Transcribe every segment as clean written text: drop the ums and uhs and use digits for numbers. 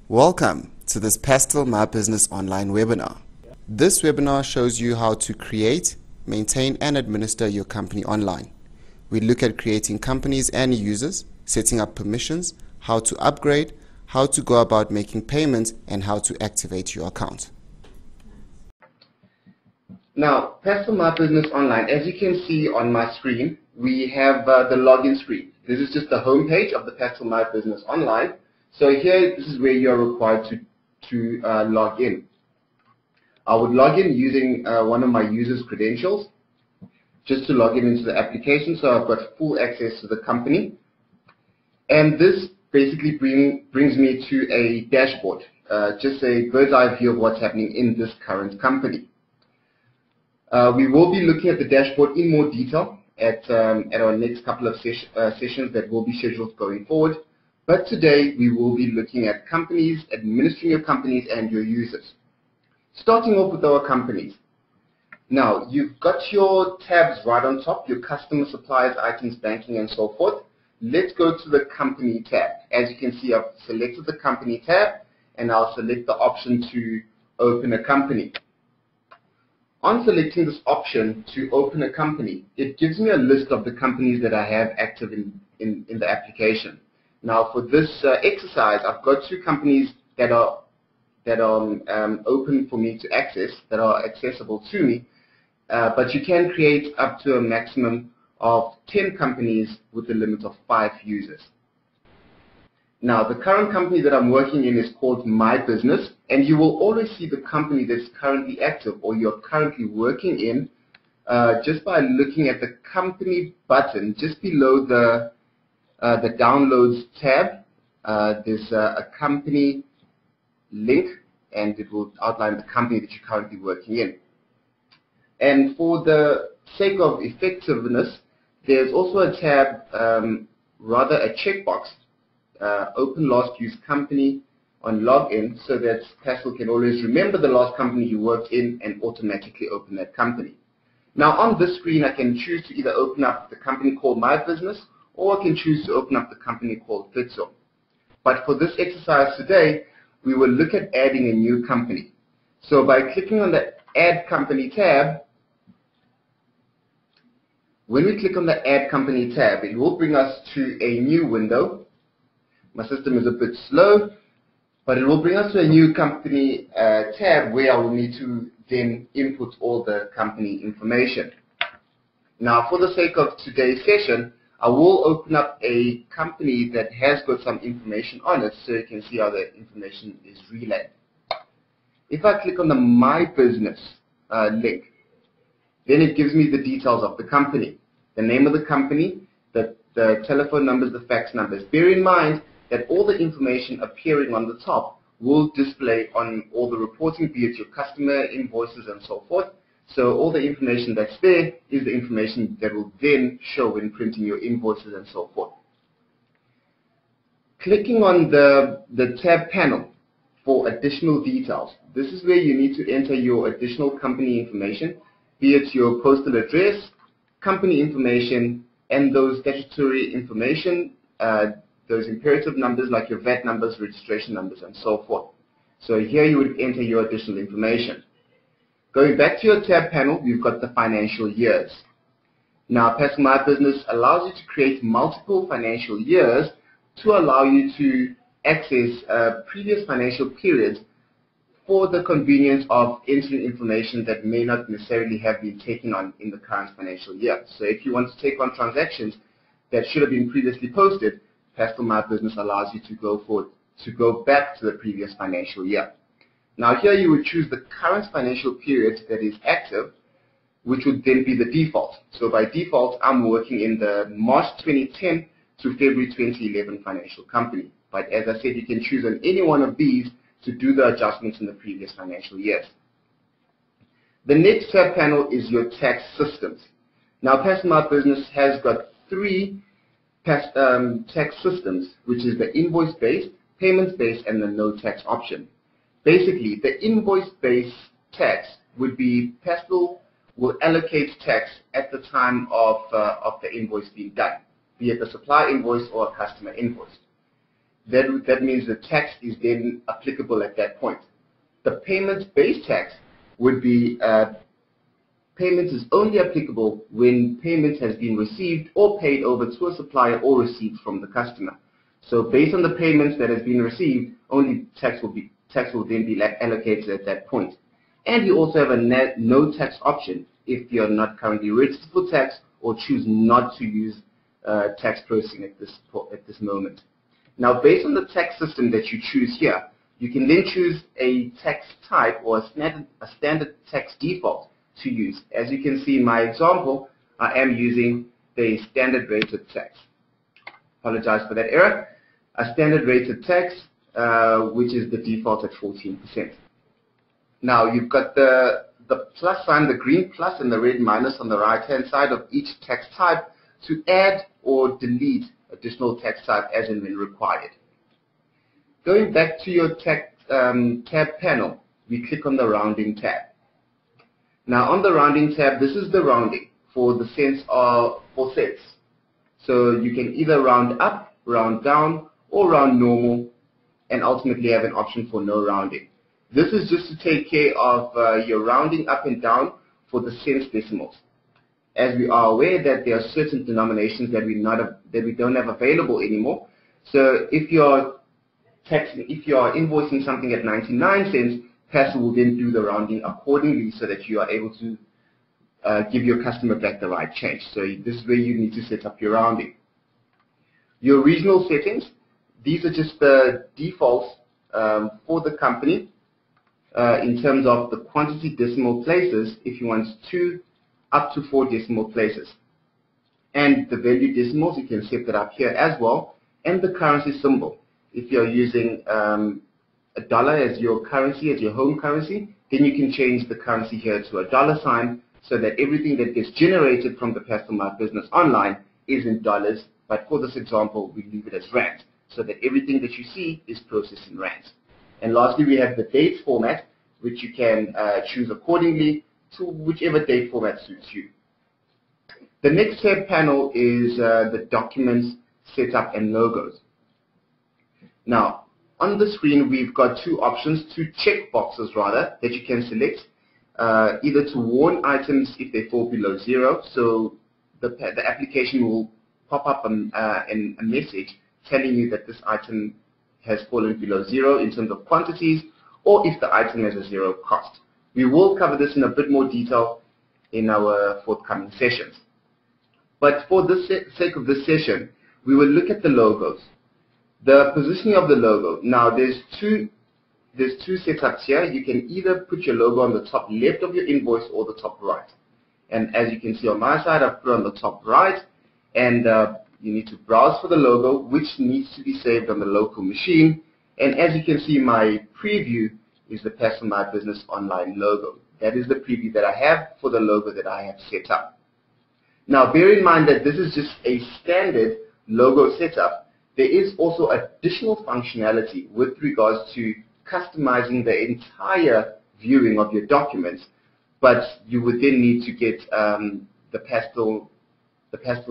Welcome to this Pastel My Business online webinar. This webinar shows you how to create, maintain and administer your company online. We look at creating companies and users, setting up permissions, how to upgrade, how to go about making payments and how to activate your account. Now, Pastel My Business online, as you can see on my screen, we have the login screen. This is just the home page of the Pastel My Business online. So here, this is where you are required to log in. I would log in using one of my user's credentials, just to log in into the application, so I've got full access to the company. And this basically brings me to a dashboard, just a bird's eye view of what's happening in this current company. We will be looking at the dashboard in more detail at our next couple of sessions that will be scheduled going forward. But today we will be looking at companies, administering your companies and your users. Starting off with our companies. Now, you've got your tabs right on top, your customer, suppliers, items, banking and so forth. Let's go to the company tab. As you can see, I've selected the company tab and I'll select the option to open a company. On selecting this option to open a company, it gives me a list of the companies that I have active in the application. Now, for this exercise, I've got 2 companies that are open for me to access, that are accessible to me, but you can create up to a maximum of 10 companies with a limit of 5 users. Now, the current company that I'm working in is called My Business, and you will always see the company that's currently active or you're currently working in just by looking at the company button just below the Downloads tab. There's a company link, and it will outline the company that you're currently working in. And for the sake of effectiveness, there's also a tab, rather a checkbox, open last used company on login, so that Pastel can always remember the last company you worked in and automatically open that company. Now on this screen I can choose to either open up the company called My Business, or I can choose to open up the company called Fitzo. But for this exercise today, we will look at adding a new company. So by clicking on the Add Company tab, when we click on the Add Company tab, it will bring us to a new window. My system is a bit slow, but it will bring us to a new company tab where I will need to then input all the company information. Now, for the sake of today's session, I will open up a company that has got some information on it so you can see how the information is relayed. If I click on the My Business link, then it gives me the details of the company, the name of the company, the telephone numbers, the fax numbers. Bear in mind that all the information appearing on the top will display on all the reporting, be it your customer, invoices and so forth. So all the information that's there is the information that will then show when printing your invoices and so forth. Clicking on the tab panel for additional details, this is where you need to enter your additional company information, be it your postal address, company information, and those statutory information, those imperative numbers like your VAT numbers, registration numbers, and so forth. So here you would enter your additional information. Going back to your tab panel, we've got the financial years. Now, Pastel My Business allows you to create multiple financial years to allow you to access previous financial periods for the convenience of entering information that may not necessarily have been taken on in the current financial year. So if you want to take on transactions that should have been previously posted, Pastel My Business allows you to go back to the previous financial year. Now here you would choose the current financial period that is active, which would then be the default. So by default, I'm working in the March 2010 to February 2011 financial company. But as I said, you can choose on any one of these to do the adjustments in the previous financial years. The next tab panel is your tax systems. Now Pastel My Business has got 3 tax systems, which is the invoice-based, payments-based, and the no tax option. Basically, the invoice-based tax would be Pastel will allocate tax at the time of the invoice being done, be it a supplier invoice or a customer invoice. that means the tax is then applicable at that point. The payments-based tax would be payment is only applicable when payment has been received or paid over to a supplier or received from the customer. So based on the payments that has been received, only tax will then be allocated at that point. And you also have a no tax option if you're not currently registered for tax or choose not to use tax processing at this moment. Now, based on the tax system that you choose here, you can then choose a tax type or a standard tax default to use. As you can see in my example, I am using the standard rated tax. Apologize for that error. A standard rated tax, which is the default at 14%. Now, you've got the plus sign, the green plus and the red minus on the right-hand side of each tax type to add or delete additional tax type as and when required. Going back to your tax tab panel, we click on the rounding tab. Now on the rounding tab, this is the rounding for the cents for cents. So you can either round up, round down, or round normal, and ultimately have an option for no rounding. This is just to take care of your rounding up and down for the cents decimals. As we are aware that there are certain denominations that we don't have available anymore. So if you're invoicing something at 99 cents, Pastel will then do the rounding accordingly so that you are able to give your customer back the right change. So this is where you need to set up your rounding. Your regional settings, these are just the defaults for the company in terms of the quantity decimal places if you want 2 up to 4 decimal places. And the value decimals, you can set that up here as well. And the currency symbol. If you're using a dollar as your currency, as your home currency, then you can change the currency here to a dollar sign so that everything that gets generated from the Pastel My Business online is in dollars. But for this example, we leave it as rands so that everything that you see is processed in rands. And lastly, we have the dates format, which you can choose accordingly to whichever date format suits you. The next tab panel is the documents, setup, and logos. Now, on the screen, we've got two options, two checkboxes rather, that you can select, either to warn items if they fall below 0. So the application will pop up a message telling you that this item has fallen below 0 in terms of quantities, or if the item has a 0 cost. We will cover this in a bit more detail in our forthcoming sessions. But for the sake of this session, we will look at the logos. The positioning of the logo. Now there's two setups here. You can either put your logo on the top left of your invoice or the top right. And as you can see on my side, I've put it on the top right, and you need to browse for the logo, which needs to be saved on the local machine. And as you can see, my preview is the Pastel My Business online logo. That is the preview that I have for the logo that I have set up. Now bear in mind that this is just a standard logo setup. There is also additional functionality with regards to customizing the entire viewing of your documents, but you would then need to get the Pastel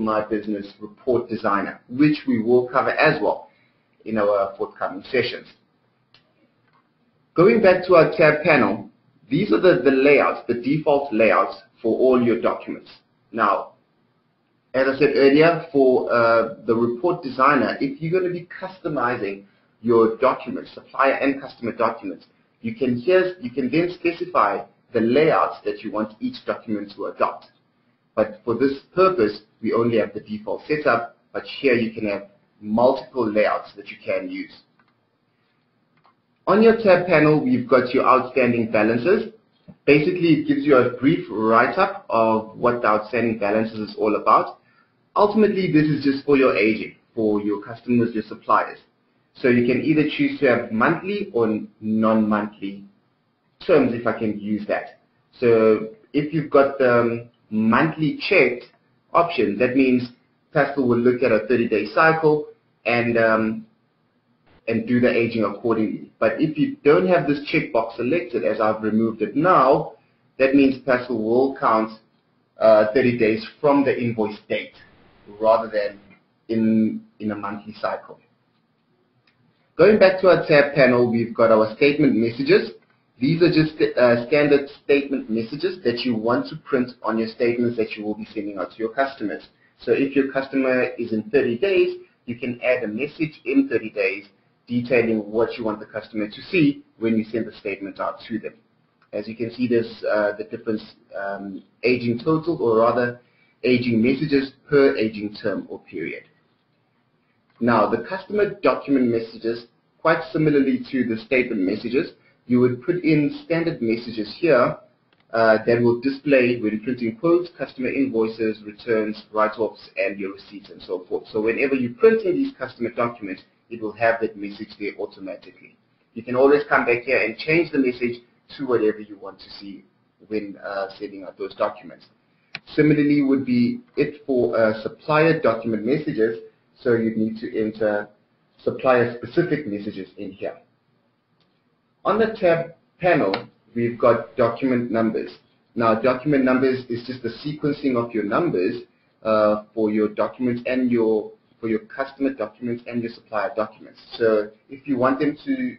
My Business report designer, which we will cover as well in our forthcoming sessions. Going back to our tab panel, these are the layouts, the default layouts for all your documents. Now, as I said earlier, for the report designer, if you're going to be customizing your documents, supplier and customer documents, you can then specify the layouts that you want each document to adopt. But for this purpose, we only have the default setup, but here you can have multiple layouts that you can use. On your tab panel, we've got your outstanding balances. Basically, it gives you a brief write-up of what the outstanding balances is all about. Ultimately, this is just for your aging, for your customers, your suppliers. So you can either choose to have monthly or non-monthly terms, if I can use that. So if you've got the monthly checked option, that means Pastel will look at a 30-day cycle and do the aging accordingly. But if you don't have this checkbox selected, as I've removed it now, that means Pastel will count 30 days from the invoice date rather than in a monthly cycle. Going back to our tab panel, we've got our statement messages. These are just standard statement messages that you want to print on your statements that you will be sending out to your customers. So if your customer is in 30 days, you can add a message in 30 days detailing what you want the customer to see when you send the statement out to them. As you can see, there's the difference aging total, or rather aging messages per aging term or period. Now, the customer document messages, quite similarly to the statement messages, you would put in standard messages here that will display when printing quotes, customer invoices, returns, write-offs, and your receipts and so forth. So whenever you print in these customer documents, it will have that message there automatically. You can always come back here and change the message to whatever you want to see when sending out those documents. Similarly would be it for supplier document messages, so you need to enter supplier specific messages in here. On the tab panel, we've got document numbers. Now, document numbers is just the sequencing of your numbers for your documents and for your customer documents and your supplier documents. So if you want them to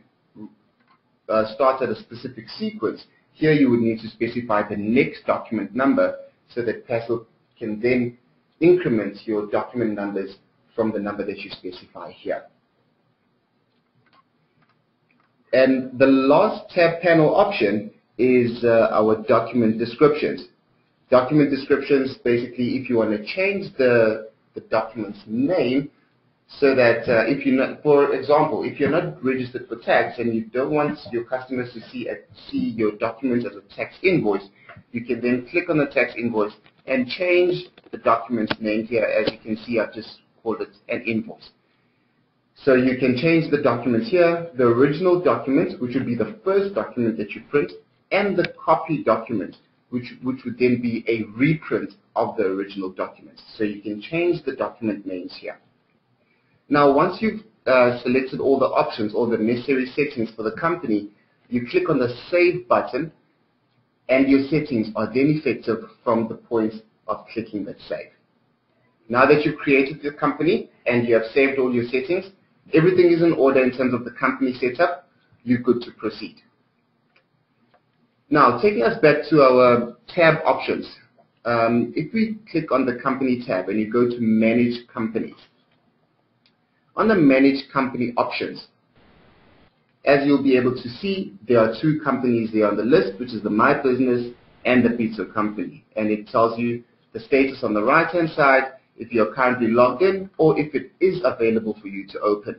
start at a specific sequence, here you would need to specify the next document number so that Passel can then increment your document numbers from the number that you specify here. And the last tab panel option is our document descriptions. Document descriptions, basically, if you want to change the document's name, so that if you're not, for example, if you're not registered for tax and you don't want your customers to see your document as a tax invoice, you can then click on the tax invoice and change the document's name here. As you can see, I've just called it an invoice. So you can change the documents here, the original document, which would be the first document that you print, and the copy document, which would then be a reprint of the original document. So you can change the document names here. Now, once you've selected all the options, all the necessary settings for the company, you click on the Save button, and your settings are then effective from the point of clicking that Save. Now that you've created your company and you have saved all your settings, everything is in order in terms of the company setup, you're good to proceed. Now, taking us back to our tab options, if we click on the Company tab and you go to Manage Companies, on the Manage Company options, as you'll be able to see, there are two companies there on the list, which is the My Business and the Pizza Company. And it tells you the status on the right-hand side, if you're currently logged in, or if it is available for you to open.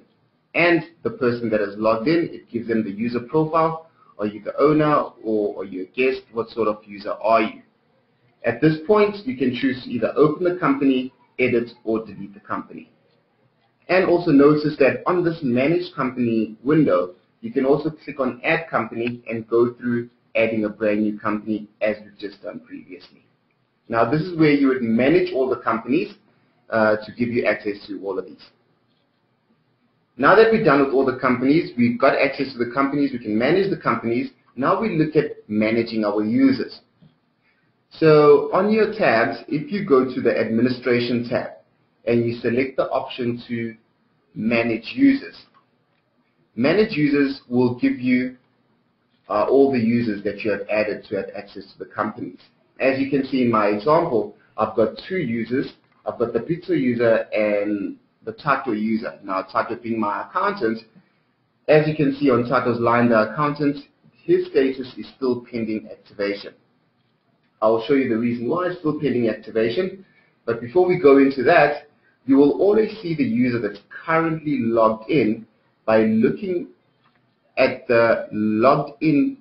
And the person that is logged in, it gives them the user profile. Are you the owner, or are you a guest? What sort of user are you? At this point, you can choose to either open the company, edit, or delete the company. And also notice that on this Manage Company window, you can also click on Add Company and go through adding a brand new company as we've just done previously. Now, this is where you would manage all the companies to give you access to all of these. Now that we're done with all the companies, we've got access to the companies, we can manage the companies. Now we look at managing our users. So on your tabs, if you go to the Administration tab and you select the option to Manage Users, Manage Users will give you all the users that you have added to have access to the companies. As you can see in my example, I've got two users. I've got the Pizza user and the Tato user. Now, Tato being my accountant, as you can see on Tato's line, the accountant, his status is still pending activation. I'll show you the reason why it's still pending activation. But before we go into that, you will always see the user that's currently logged in by looking at the logged in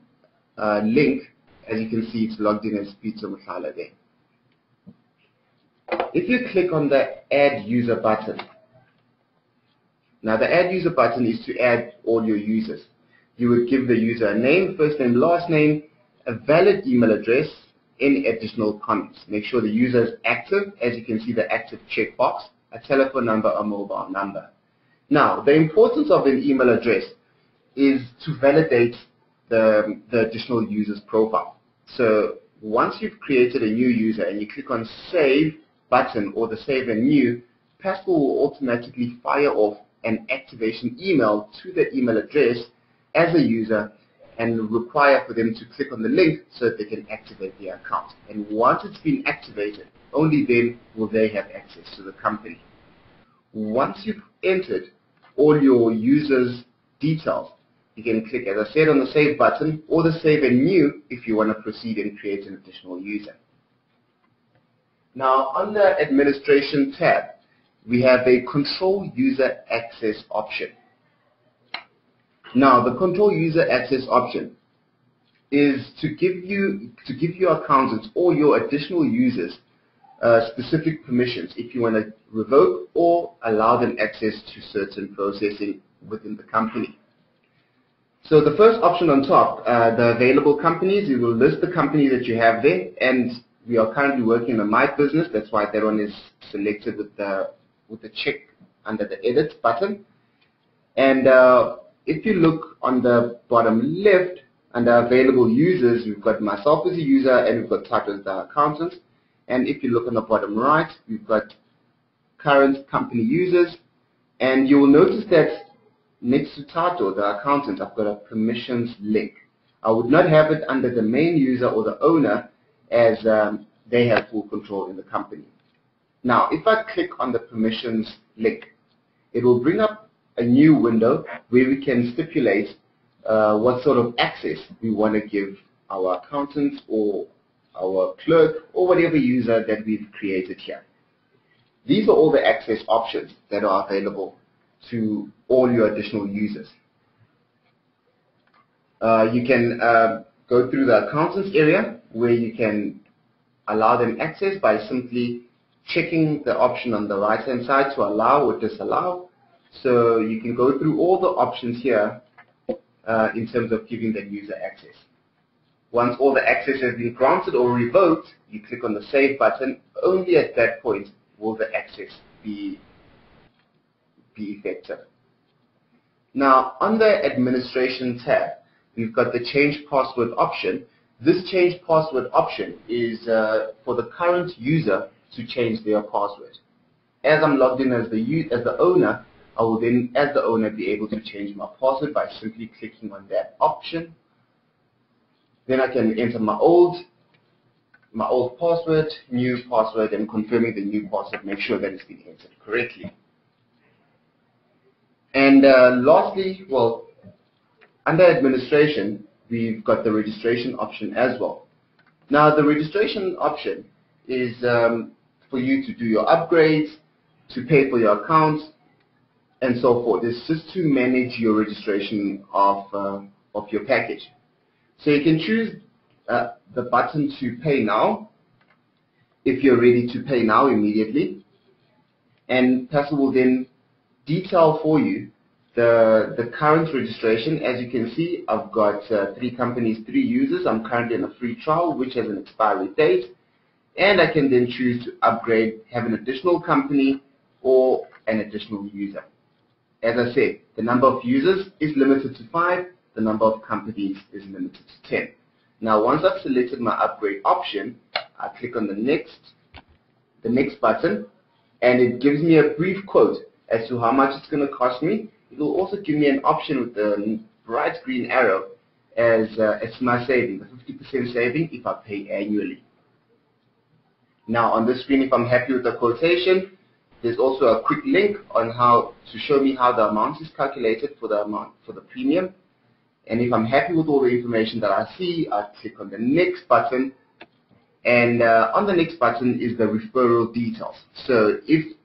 link. As you can see, it's logged in as Pizza Muthala there. If you click on the Add User button, now the Add User button is to add all your users. You would give the user a name, first name, last name, a valid email address, any additional comments. Make sure the user is active. As you can see, the active checkbox, a telephone number, a mobile number. Now, the importance of an email address is to validate the additional user's profile. So once you've created a new user and you click on Save button or the Save and New, Passel will automatically fire off an activation email to the email address as a user and require for them to click on the link so that they can activate their account. And once it's been activated, only then will they have access to the company. Once you've entered all your users' details, you can click, as I said, on the Save button or the Save and New if you want to proceed and create an additional user. Now, on the Administration tab, we have a Control User Access option. Now, the Control User Access option is to give your accountants or your additional users specific permissions if you want to revoke or allow them access to certain processing within the company. So the first option on top, the available companies, it will list the company that you have there, and we are currently working on My Business. That's why that one is selected with the check under the Edit button. And if you look on the bottom left under Available Users, we've got myself as a user and we've got Tato as the accountant. And if you look on the bottom right, we've got current company users, and you will notice that next to Tato, the accountant, I've got a permissions link. I would not have it under the main user or the owner, as they have full control in the company. Now, if I click on the permissions link, it will bring up a new window where we can stipulate what sort of access we want to give our accountant or our clerk or whatever user that we've created here. These are all the access options that are available to all your additional users. You can go through the accountants area where you can allow them access by simply checking the option on the right hand side to allow or disallow. So you can go through all the options here in terms of giving the user access. Once all the access has been granted or revoked, you click on the Save button. Only at that point will the access be effective. Now, on the Administration tab, we've got the Change Password option. This Change Password option is for the current user to change their password. As I'm logged in as the owner, I will then, as the owner, be able to change my password by simply clicking on that option. Then I can enter my old password, new password, and confirming the new password, make sure that it's been entered correctly. And lastly, well, under Administration, we've got the Registration option as well. Now, the Registration option is for you to do your upgrades, to pay for your account, and so forth. It's just to manage your registration of your package. So you can choose the button to pay now if you're ready to pay now immediately, and PASL will then detail for you the current registration. As you can see, I've got 3 companies, 3 users. I'm currently on a free trial which has an expiry date, and I can then choose to upgrade, have an additional company or an additional user. As I said, the number of users is limited to 5, the number of companies is limited to 10. Now, once I've selected my upgrade option, I click on the next button, and it gives me a brief quote as to how much it's going to cost me. It will also give me an option with the bright green arrow as my saving, the 50% saving if I pay annually. Now, on this screen, if I'm happy with the quotation, there's also a quick link on how to show me how the amount is calculated for the premium. And if I'm happy with all the information that I see, I click on the next button, and on the next button is the referral details. So if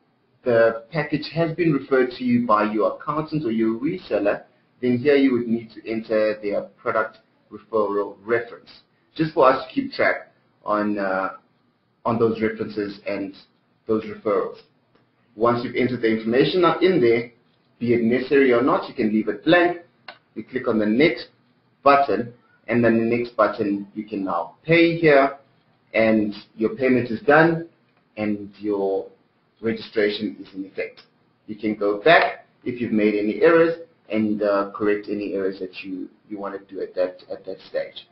the package has been referred to you by your accountant or your reseller, then here you would need to enter their product referral reference, just for us to keep track on those references and those referrals. Once you've entered the information in there, be it necessary or not, you can leave it blank. You click on the next button, and then the next button you can now pay here, and your payment is done and your registration is in effect. You can go back if you've made any errors and correct any errors that you want to do at that stage.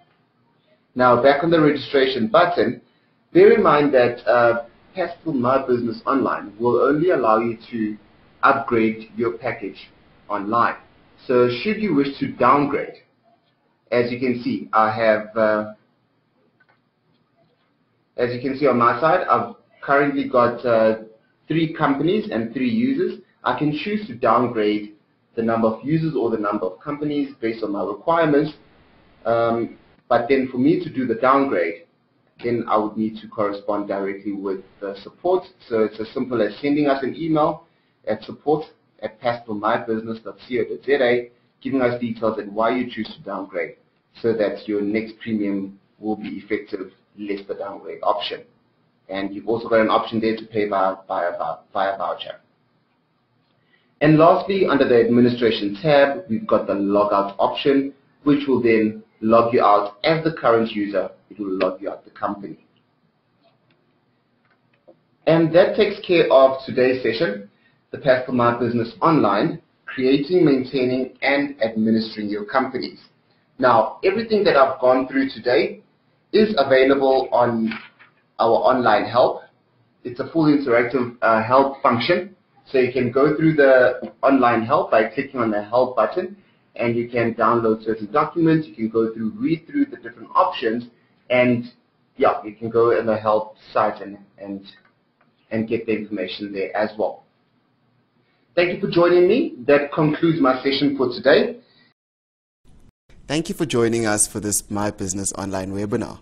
Now, back on the registration button, bear in mind that PASL My Business Online will only allow you to upgrade your package online. So should you wish to downgrade, as you can see, I have, as you can see on my side, I've currently got 3 companies and 3 users. I can choose to downgrade the number of users or the number of companies based on my requirements. But then for me to do the downgrade, then I would need to correspond directly with the support. So it's as simple as sending us an email at support@pastelmybusiness.co.za, giving us details and why you choose to downgrade, so that your next premium will be effective less the downgrade option. And you've also got an option there to pay via voucher. And lastly, under the administration tab, we've got the logout option, which will then log you out as the current user. It will log you out the company. And that takes care of today's session, the Pastel My Business Online, creating, maintaining, and administering your companies. Now, everything that I've gone through today is available on our online help. It's a full interactive help function. So you can go through the online help by clicking on the help button, and you can download certain documents. You can go through, read through the different options, and yeah, you can go in the help site and get the information there as well. Thank you for joining me. That concludes my session for today. Thank you for joining us for this My Business Online webinar.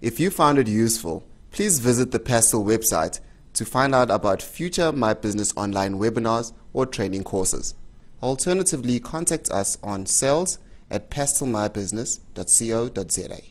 If you found it useful, please visit the Pastel website to find out about future My Business Online webinars or training courses. Alternatively, contact us on sales@pastelmybusiness.co.za.